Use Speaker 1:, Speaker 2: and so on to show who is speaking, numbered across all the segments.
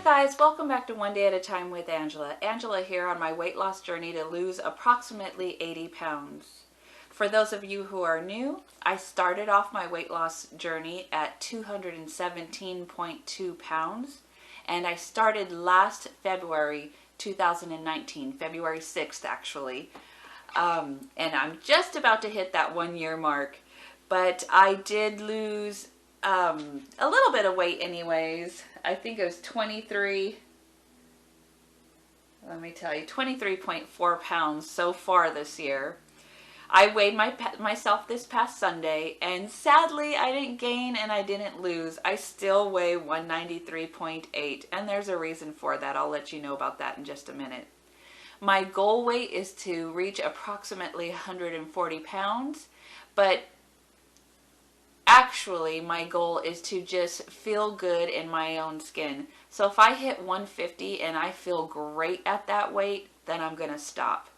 Speaker 1: Guys, welcome back to One Day at a Time with Angela. Angela here on my weight loss journey to lose approximately 80 pounds. For those of you who are new, I started off my weight loss journey at 217.2 pounds, and I started last February 2019, February 6th actually. And I'm just about to hit that 1 year mark, but I did lose a little bit of weight anyways. I think it was 23.4 pounds so far this year. I weighed myself this past Sunday, and sadly I didn't gain and I didn't lose. I still weigh 193.8, and there's a reason for that. I'll let you know about that in just a minute. My goal weight is to reach approximately 140 pounds, but actually my goal is to just feel good in my own skin. So if I hit 150 and I feel great at that weight, then I'm gonna stop.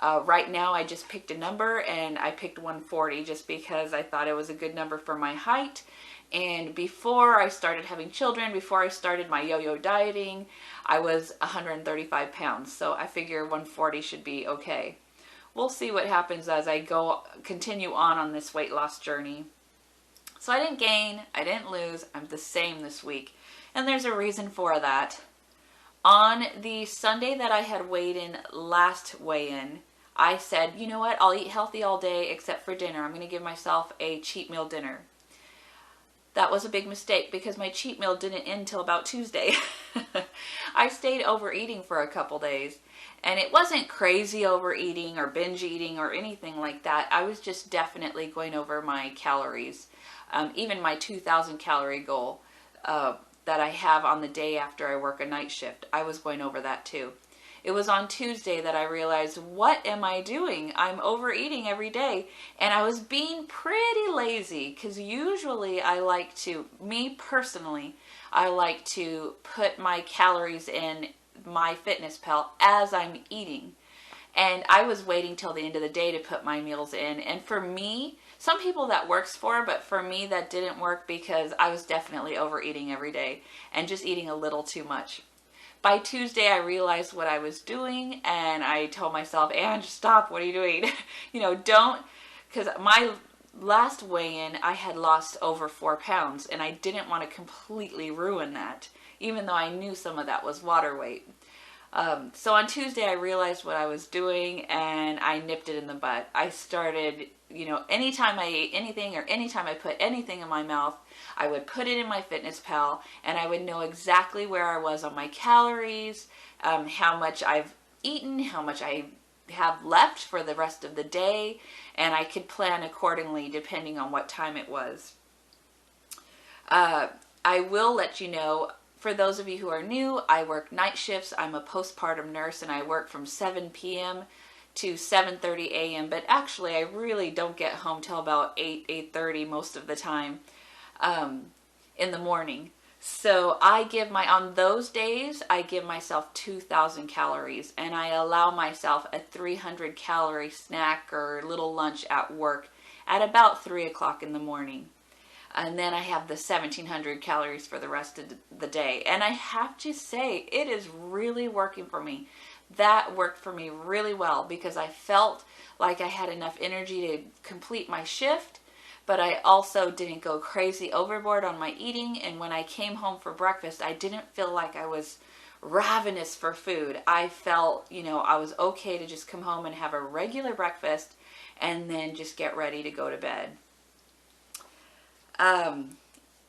Speaker 1: Right now I just picked a number, and I picked 140 just because I thought it was a good number for my height. And before I started having children, before I started my yo-yo dieting, I was 135 pounds. So I figure 140 should be okay. We'll see what happens as I continue on this weight loss journey. So I didn't gain, I didn't lose, I'm the same this week. And there's a reason for that. On the Sunday that I had weighed in last weigh-in, I said, you know what, I'll eat healthy all day except for dinner. I'm going to give myself a cheat meal dinner. That was a big mistake because my cheat meal didn't end until about Tuesday. I stayed overeating for a couple days. And it wasn't crazy overeating or binge eating or anything like that. I was just definitely going over my calories. Even my 2,000 calorie goal that I have on the day after I work a night shift, I was going over that too. It was on Tuesday that I realized, what am I doing? I'm overeating every day. And I was being pretty lazy because usually I like to, me personally, I like to put my calories in MyFitnessPal as I'm eating. And I was waiting till the end of the day to put my meals in. And for me, some people that works for, but for me that didn't work because I was definitely overeating every day and just eating a little too much. By Tuesday, I realized what I was doing, and I told myself, Ange, stop, what are you doing? Don't, because my last weigh-in, I had lost over 4 pounds, and I didn't want to completely ruin that, even though I knew some of that was water weight. So on Tuesday, I realized what I was doing, and I nipped it in the bud. I started, anytime I ate anything or anytime I put anything in my mouth, I would put it in MyFitnessPal, and I would know exactly where I was on my calories, how much I've eaten, how much I have left for the rest of the day, and I could plan accordingly depending on what time it was. I will let you know, for those of you who are new, I work night shifts. I'm a postpartum nurse, and I work from 7 p.m. to 7:30 a.m. But actually, I really don't get home till about 8:30 most of the time in the morning. So on those days, I give myself 2,000 calories, and I allow myself a 300 calorie snack or little lunch at work at about 3 o'clock in the morning. And then I have the 1,700 calories for the rest of the day. And I have to say, it is really working for me. That worked for me really well because I felt like I had enough energy to complete my shift, but I also didn't go crazy overboard on my eating. And when I came home for breakfast, I didn't feel like I was ravenous for food. I felt, I was okay to just come home and have a regular breakfast and then just get ready to go to bed.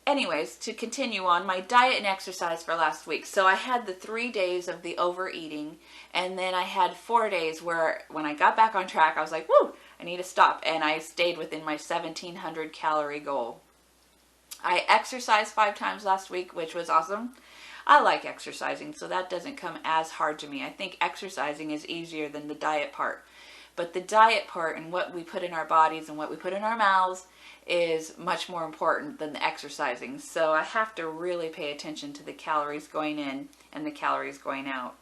Speaker 1: Anyways, to continue on, my diet and exercise for last week. So I had the 3 days of the overeating, and then I had 4 days where when I got back on track, I was like, woo, I need to stop. And I stayed within my 1,700 calorie goal. I exercised 5 times last week, which was awesome. I like exercising, so that doesn't come as hard to me. I think exercising is easier than the diet part. But the diet part and what we put in our bodies and what we put in our mouths is much more important than the exercising. So I have to really pay attention to the calories going in and the calories going out.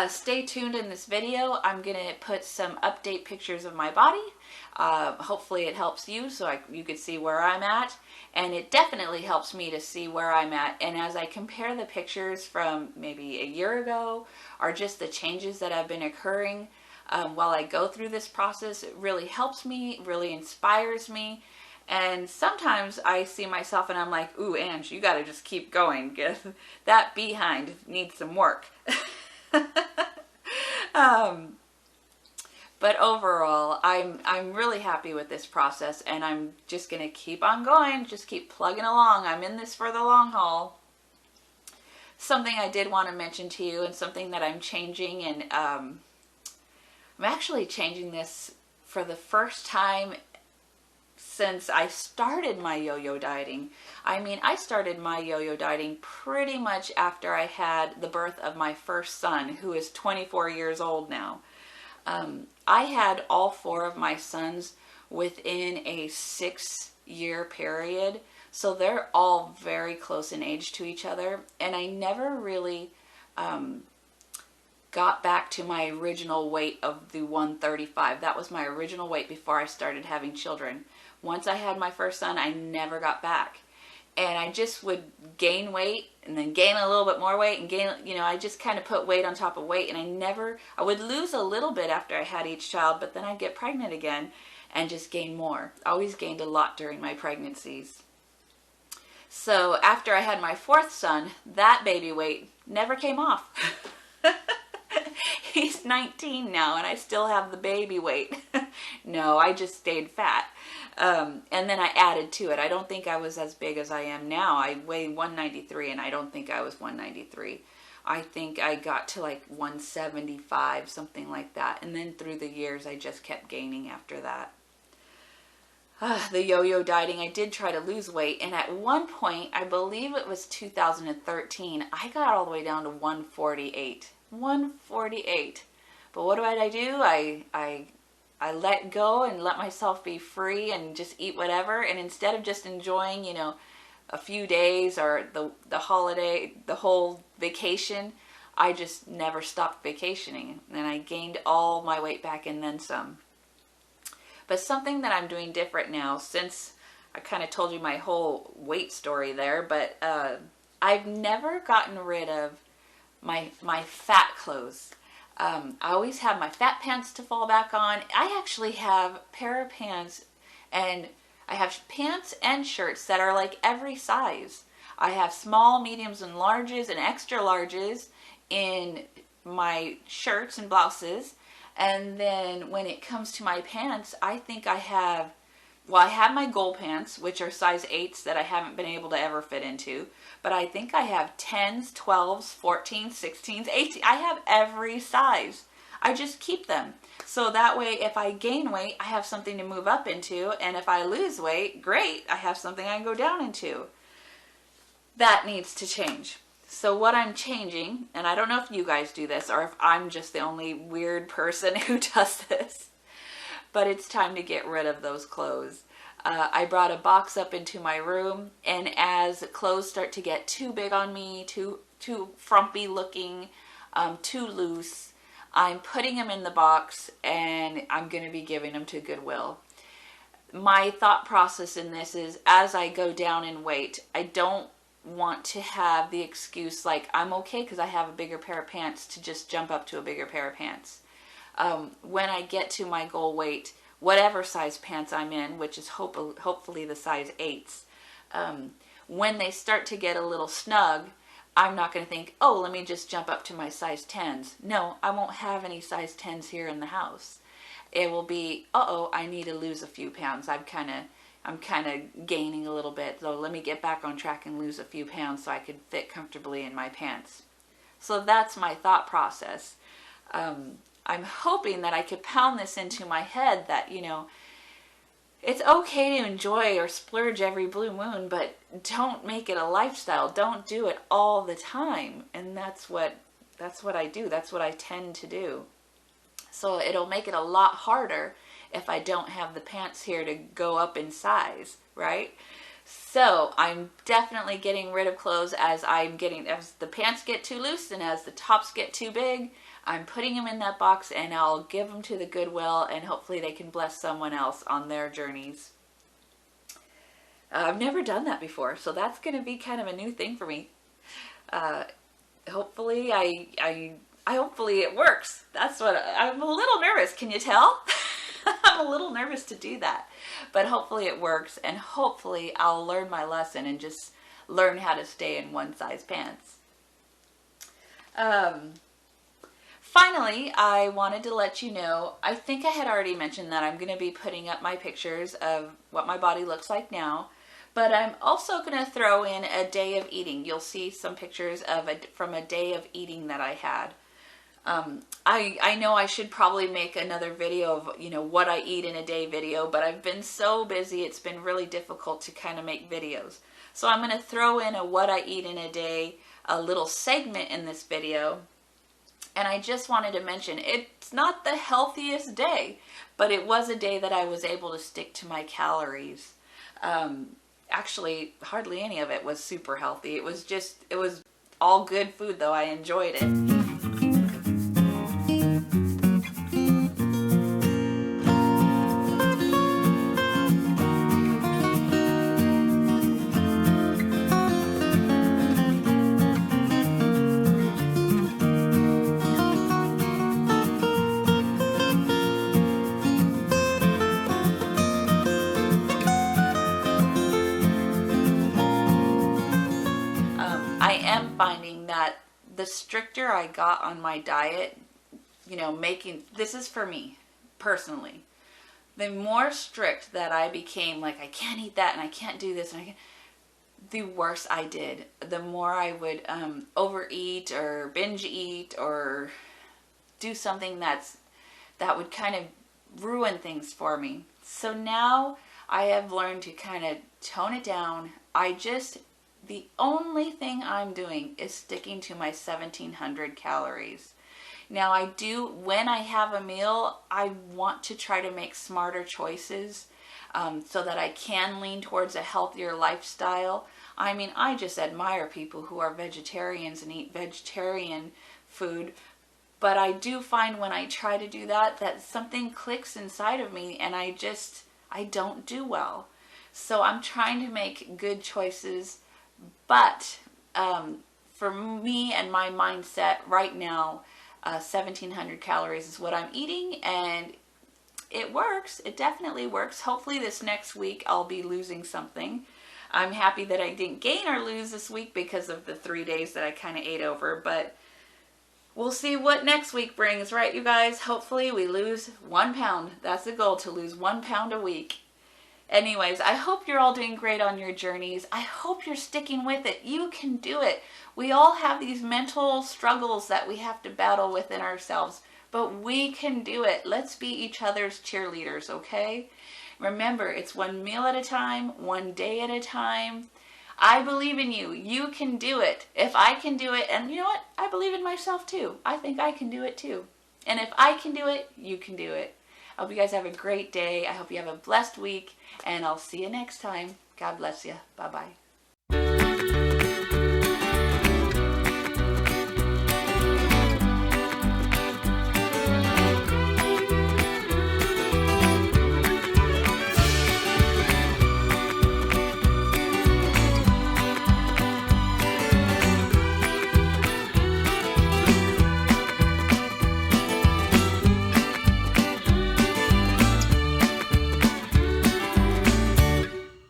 Speaker 1: Stay tuned in this video. I'm going to put some update pictures of my body. Hopefully it helps you so you can see where I'm at. And it definitely helps me to see where I'm at. And as I compare the pictures from maybe a year ago or just the changes that have been occurring while I go through this process, it really helps me, really inspires me. And sometimes I see myself and I'm like, ooh, Ange, you got to just keep going. That behind needs some work. But overall, I'm really happy with this process, and I'm just going to keep on going, just keep plugging along. I'm in this for the long haul. Something I did want to mention to you, and something that I'm changing, and I'm actually changing this for the first time since I started my yo-yo dieting. I mean, I started my yo-yo dieting pretty much after I had the birth of my first son, who is 24 years old now. I had all 4 of my sons within a 6-year period, so they're all very close in age to each other, and I never really got back to my original weight of the 135. That was my original weight before I started having children. Once I had my first son, I never got back. And I just would gain weight and then gain a little bit more weight and gain, I just kind of put weight on top of weight. And I would lose a little bit after I had each child, but then I'd get pregnant again and just gain more. I always gained a lot during my pregnancies. So after I had my 4th son, that baby weight never came off. He's 19 now and I still have the baby weight. No, I just stayed fat. And then I added to it. I don't think I was as big as I am now. I weigh 193 and I don't think I was 193. I think I got to like 175, something like that. And then through the years, I just kept gaining after that. The yo-yo dieting, I did try to lose weight. And at one point, I believe it was 2013, I got all the way down to 148. 148. But what did I do? I let go and let myself be free and just eat whatever. And instead of just enjoying, a few days or the holiday, the whole vacation, I just never stopped vacationing. And I gained all my weight back and then some. But something that I'm doing different now, since I kind of told you my whole weight story there, but I've never gotten rid of my fat clothes. I always have my fat pants to fall back on. I actually have a pair of pants, and I have pants and shirts that are like every size. I have small, mediums, and larges, and extra larges in my shirts and blouses. And then when it comes to my pants, I think I have my gold pants, which are size 8s that I haven't been able to ever fit into. But I think I have 10s, 12s, 14s, 16s, 18s. I have every size. I just keep them. So that way, if I gain weight, I have something to move up into. And if I lose weight, great. I have something I can go down into. That needs to change. So what I'm changing, and I don't know if you guys do this or if I'm just the only weird person who does this, but it's time to get rid of those clothes. I brought a box up into my room, and as clothes start to get too big on me, too frumpy looking, too loose, I'm putting them in the box and I'm going to be giving them to Goodwill. My thought process in this is, as I go down in weight, I don't want to have the excuse like I'm okay because I have a bigger pair of pants to just jump up to a bigger pair of pants. When I get to my goal weight, whatever size pants I'm in, which is hopefully the size 8s, when they start to get a little snug, I'm not going to think, oh, let me just jump up to my size 10s. No, I won't have any size 10s here in the house. It will be, uh-oh, I need to lose a few pounds. I'm kind of gaining a little bit, so let me get back on track and lose a few pounds so I could fit comfortably in my pants. So that's my thought process. I'm hoping that I could pound this into my head that, it's okay to enjoy or splurge every blue moon, but don't make it a lifestyle. Don't do it all the time. And that's what I do. That's what I tend to do. So it'll make it a lot harder if I don't have the pants here to go up in size, right? So I'm definitely getting rid of clothes as the pants get too loose and as the tops get too big. I'm putting them in that box and I'll give them to the Goodwill, and hopefully they can bless someone else on their journeys. I've never done that before, so that's going to be kind of a new thing for me. Hopefully hopefully it works. That's what I'm a little nervous. Can you tell? I'm a little nervous to do that, but hopefully it works, and hopefully I'll learn my lesson and just learn how to stay in one size pants. Finally, I wanted to let you know, I think I had already mentioned that I'm going to be putting up my pictures of what my body looks like now, but I'm also going to throw in a day of eating. You'll see some pictures from a day of eating that I had. I know I should probably make another video of, what I eat in a day video, but I've been so busy, it's been really difficult to kind of make videos. So I'm going to throw in a what I eat in a day, a little segment in this video. And I just wanted to mention, it's not the healthiest day, but it was a day that I was able to stick to my calories. Actually, hardly any of it was super healthy. It was all good food though. I enjoyed it. I am finding that the stricter I got on my diet, this is for me personally, the more strict that I became, like I can't eat that and I can't do this, and the worse I did. The more I would overeat or binge eat or do something that would kind of ruin things for me. So now I have learned to kind of tone it down. The only thing I'm doing is sticking to my 1,700 calories. Now when I have a meal, I want to try to make smarter choices so that I can lean towards a healthier lifestyle. I mean, I just admire people who are vegetarians and eat vegetarian food, but I do find when I try to do that something clicks inside of me and I don't do well. So I'm trying to make good choices. But for me and my mindset right now, 1,700 calories is what I'm eating, and it works. It definitely works. Hopefully this next week I'll be losing something. I'm happy that I didn't gain or lose this week because of the 3 days that I kind of ate over, but we'll see what next week brings, right, you guys? Hopefully we lose 1 pound. That's the goal, to lose 1 pound a week. Anyways, I hope you're all doing great on your journeys. I hope you're sticking with it. You can do it. We all have these mental struggles that we have to battle within ourselves, but we can do it. Let's be each other's cheerleaders, okay? Remember, it's one meal at a time, one day at a time. I believe in you. You can do it. If I can do it, and you know what? I believe in myself too. I think I can do it too. And if I can do it, you can do it. I hope you guys have a great day. I hope you have a blessed week, and I'll see you next time. God bless you. Bye-bye.